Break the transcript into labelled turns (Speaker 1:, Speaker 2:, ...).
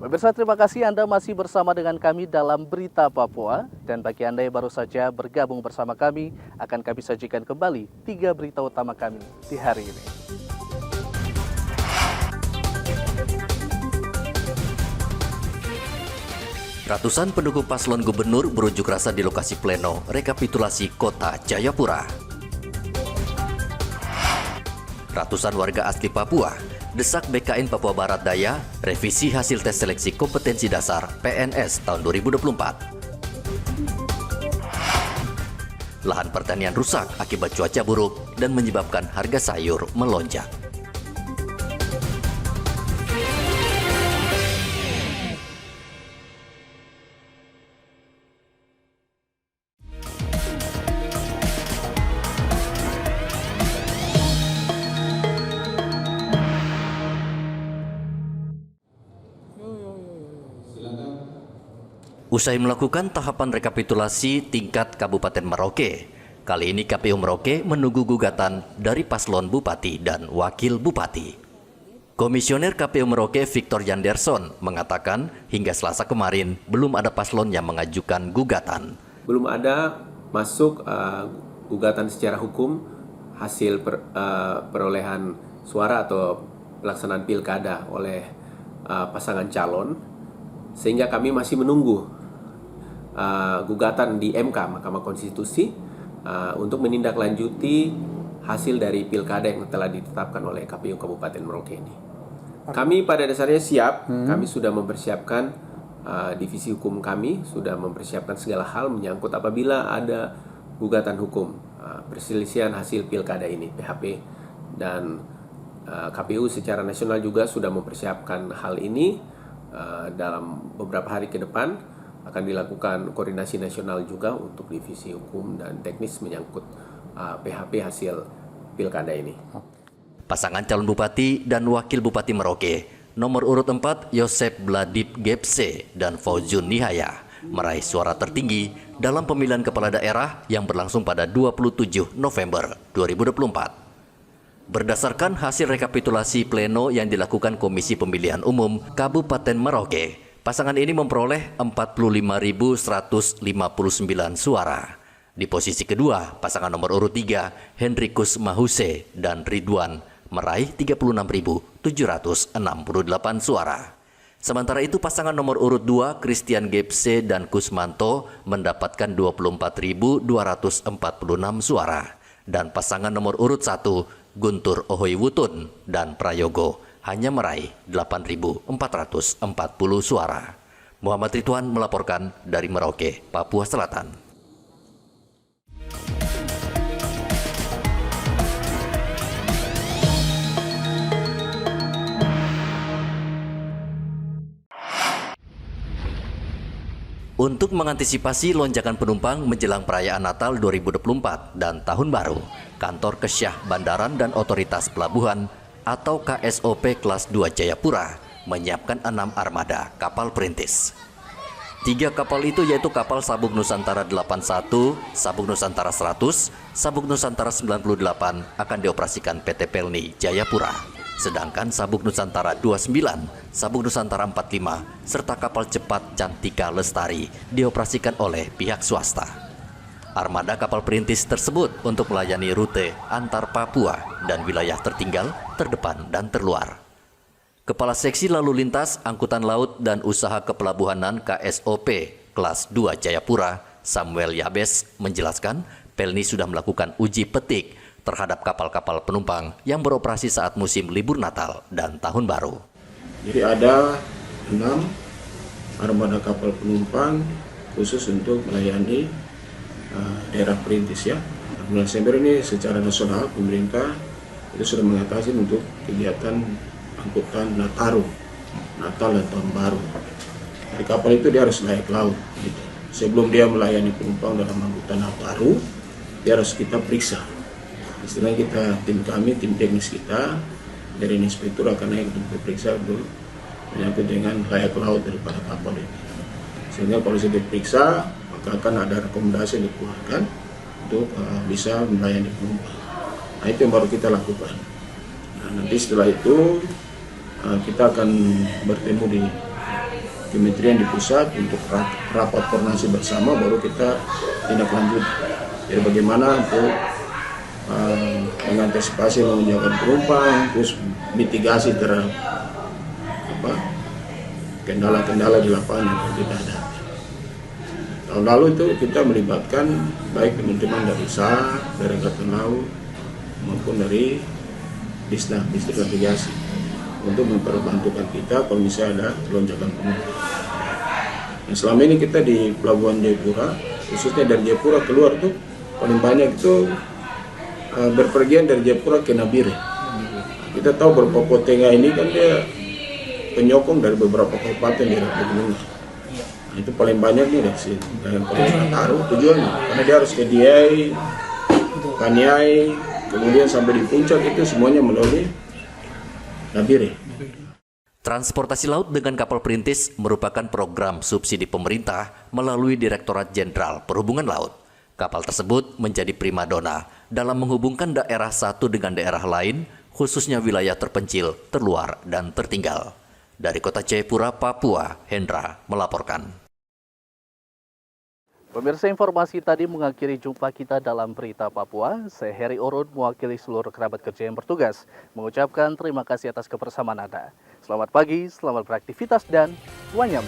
Speaker 1: Pemirsa, terima kasih Anda masih bersama dengan kami dalam Berita Papua. Dan bagi Anda yang baru saja bergabung bersama kami, akan kami sajikan kembali 3 berita utama kami di hari ini.
Speaker 2: Ratusan pendukung paslon gubernur berunjuk rasa di lokasi pleno rekapitulasi Kota Jayapura. Ratusan warga asli Papua desak BKN Papua Barat Daya revisi hasil tes seleksi kompetensi dasar PNS tahun 2024. Lahan pertanian rusak akibat cuaca buruk dan menyebabkan harga sayur melonjak. Usai melakukan tahapan rekapitulasi tingkat Kabupaten Merauke, kali ini KPU Merauke menunggu gugatan dari paslon Bupati dan Wakil Bupati. Komisioner KPU Merauke Victor Yanderson mengatakan hingga Selasa kemarin belum ada paslon yang mengajukan gugatan.
Speaker 3: Belum ada masuk gugatan secara hukum hasil perolehan suara atau pelaksanaan pilkada oleh pasangan calon, sehingga kami masih menunggu gugatan di MK, Mahkamah Konstitusi, untuk menindaklanjuti hasil dari pilkada yang telah ditetapkan oleh KPU Kabupaten Merauke ini. Kami pada dasarnya siap, kami sudah mempersiapkan, divisi hukum kami sudah mempersiapkan segala hal menyangkut apabila ada gugatan hukum perselisihan hasil pilkada ini, PHP, dan KPU secara nasional juga sudah mempersiapkan hal ini. Dalam beberapa hari ke depan akan dilakukan koordinasi nasional juga untuk divisi hukum dan teknis menyangkut PHP hasil pilkada ini.
Speaker 2: Pasangan calon bupati dan wakil bupati Merauke, nomor urut 4 Yosep Bladip Gepse dan Fauzun Nihaya, meraih suara tertinggi dalam pemilihan kepala daerah yang berlangsung pada 27 November 2024. Berdasarkan hasil rekapitulasi pleno yang dilakukan Komisi Pemilihan Umum Kabupaten Merauke, pasangan ini memperoleh 45.159 suara. Di posisi kedua, pasangan nomor urut 3, Henrikus Mahuse dan Ridwan, meraih 36.768 suara. Sementara itu, pasangan nomor urut 2, Christian Gepse dan Kusmanto, mendapatkan 24.246 suara. Dan pasangan nomor urut 1, Guntur Ohoiwutun dan Prayogo, hanya meraih 8.440 suara. Muhammad Ridwan melaporkan dari Merauke, Papua Selatan. Untuk mengantisipasi lonjakan penumpang menjelang perayaan Natal 2024 dan Tahun Baru, Kantor Kesyah Bandaran dan Otoritas Pelabuhan atau KSOP Kelas 2 Jayapura menyiapkan 6 armada kapal perintis. 3 kapal itu yaitu kapal Sabuk Nusantara 81, Sabuk Nusantara 100, Sabuk Nusantara 98 akan dioperasikan PT Pelni Jayapura. Sedangkan Sabuk Nusantara 29, Sabuk Nusantara 45, serta kapal cepat Cantika Lestari dioperasikan oleh pihak swasta. Armada kapal perintis tersebut untuk melayani rute antar Papua dan wilayah tertinggal, terdepan, dan terluar. Kepala Seksi Lalu Lintas, Angkutan Laut, dan Usaha Kepelabuhanan KSOP Kelas 2 Jayapura, Samuel Yabes, menjelaskan Pelni sudah melakukan uji petik terhadap kapal-kapal penumpang yang beroperasi saat musim libur Natal dan Tahun Baru.
Speaker 4: Jadi ada 6 armada kapal penumpang khusus untuk melayani daerah perintis ya. Bulan Desember ini secara nasional pemerintah itu sudah mengatasi untuk kegiatan angkutan Nataru, Natal dan Tahun Baru. Di kapal itu dia harus layak laut. Gitu. Sebelum dia melayani penumpang dalam angkutan Nataru, dia harus kita periksa. Istilahnya kita, tim kami, tim teknis kita dari inspektur akan naik untuk periksa untuk menyangkut dengan layak laut daripada kapal ini. Sehingga kalau sudah diperiksa, maka akan ada rekomendasi yang dikeluarkan untuk bisa melayani penumpang. Nah itu yang baru kita lakukan. Nah, nanti setelah itu kita akan bertemu di kementerian di pusat untuk rapat koordinasi bersama, baru kita tindak lanjut. Jadi bagaimana untuk mengantisipasi lonjakan penumpang, terus mitigasi terhadap kendala-kendala di lapangan yang tidak ada. Tahun lalu itu kita melibatkan baik teman-teman dari SAR, dari Angkatan Laut, maupun dari Distrik Navigasi untuk memperbantukan kita kalau misalnya ada lonjakan penumpang. Nah, selama ini kita di Pelabuhan Jayapura, khususnya dari Jayapura keluar tuh paling banyak itu berpergian dari Jayapura ke Nabire. Kita tahu Papua Tengah ini kan dia penyokong dari beberapa kabupaten di Republik Indonesia. Nah, itu paling banyak nih dari sini. Dan paling taruh tujuannya, karena dia harus ke Diai, Kaniai, kemudian sampai di puncak itu semuanya melalui Nabire.
Speaker 2: Transportasi laut dengan kapal perintis merupakan program subsidi pemerintah melalui Direktorat Jenderal Perhubungan Laut. Kapal tersebut menjadi primadona dalam menghubungkan daerah satu dengan daerah lain, khususnya wilayah terpencil, terluar, dan tertinggal. Dari Kota Jayapura, Papua, Hendra melaporkan.
Speaker 1: Pemirsa, informasi tadi mengakhiri jumpa kita dalam Berita Papua. Saya Heri Orun mewakili seluruh kerabat kerja yang bertugas mengucapkan terima kasih atas kebersamaan Anda. Selamat pagi, selamat beraktivitas, dan wanyam.